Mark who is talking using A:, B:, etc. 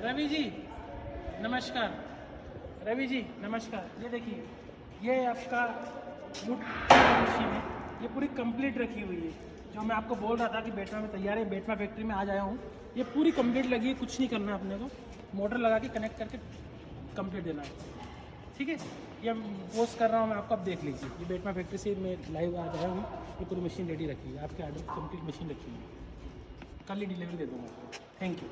A: रवि जी नमस्कार। रवि जी नमस्कार। ये देखिए, ये आपका वुड मशीन है, ये पूरी कंप्लीट रखी हुई है। जो मैं आपको बोल रहा था कि बेटवा में तैयार है, बेटवा फैक्ट्री में आज आया हूँ। ये पूरी कंप्लीट लगी है, कुछ नहीं करना है अपने को, मोटर लगा के कनेक्ट करके कंप्लीट देना है। ठीक है, ये पोस्ट कर रहा हूँ मैं आपको, आप देख लीजिए। ये बेटवा फैक्ट्री से मैं लाइव आज आया हूँ। ये पूरी मशीन रेडी रखी है, आपके ऑर्डर कंप्लीट मशीन रखी है, कल ही डिलीवरी दे दूँगा। Thank you.